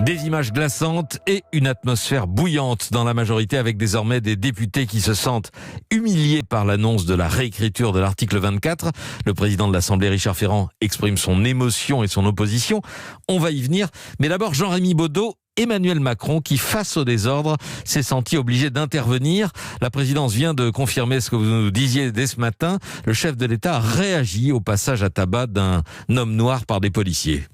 Des images glaçantes et une atmosphère bouillante dans la majorité, avec désormais des députés qui se sentent humiliés par l'annonce de la réécriture de l'article 24. Le président de l'Assemblée, Richard Ferrand, exprime son émotion et son opposition. On va y venir. Mais d'abord, Jean-Rémy Baudot, Emmanuel Macron, qui, face au désordre, s'est senti obligé d'intervenir. La présidence vient de confirmer ce que vous nous disiez dès ce matin. Le chef de l'État a réagi au passage à tabac d'un homme noir par des policiers.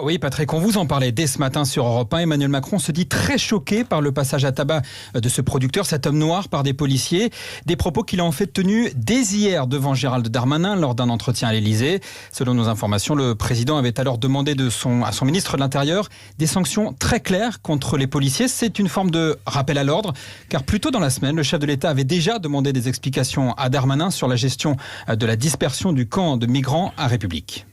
Oui, Patrick, on vous en parlait dès ce matin sur Europe 1. Emmanuel Macron se dit très choqué par le passage à tabac de ce producteur, cet homme noir, par des policiers. Des propos qu'il a en fait tenus dès hier devant Gérald Darmanin lors d'un entretien à l'Élysée. Selon nos informations, le président avait alors demandé à son ministre de l'Intérieur des sanctions très claires contre les policiers. C'est une forme de rappel à l'ordre, car plus tôt dans la semaine, le chef de l'État avait déjà demandé des explications à Darmanin sur la gestion de la dispersion du camp de migrants à République.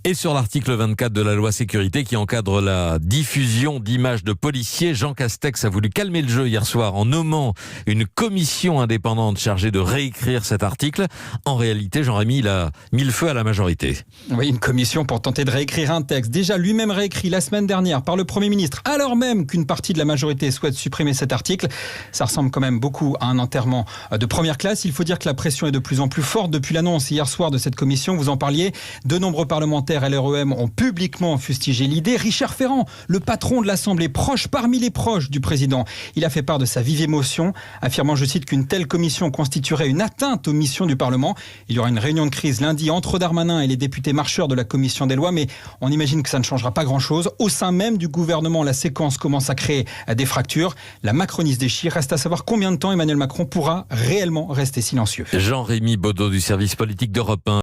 Et sur l'article 24 de la loi sécurité qui encadre la diffusion d'images de policiers, Jean Castex a voulu calmer le jeu hier soir en nommant une commission indépendante chargée de réécrire cet article. En réalité, Jean-Rémy, il a mis le feu à la majorité. Oui, une commission pour tenter de réécrire un texte déjà lui-même réécrit la semaine dernière par le Premier ministre, alors même qu'une partie de la majorité souhaite supprimer cet article. Ça ressemble quand même beaucoup à un enterrement de première classe. Il faut dire que la pression est de plus en plus forte depuis l'annonce hier soir de cette commission. Vous en parliez, de nombreux parlementaires LREM ont publiquement fustigé l'idée. Richard Ferrand, le patron de l'Assemblée, parmi les proches du président, il a fait part de sa vive émotion, affirmant, je cite, qu'une telle commission constituerait une atteinte aux missions du Parlement. Il y aura une réunion de crise lundi entre Darmanin et les députés marcheurs de la commission des lois, mais on imagine que ça ne changera pas grand-chose. Au sein même du gouvernement, la séquence commence à créer des fractures. La Macronie se déchire. Reste à savoir combien de temps Emmanuel Macron pourra réellement rester silencieux. Jean-Rémy Baudot du service politique d'Europe 1.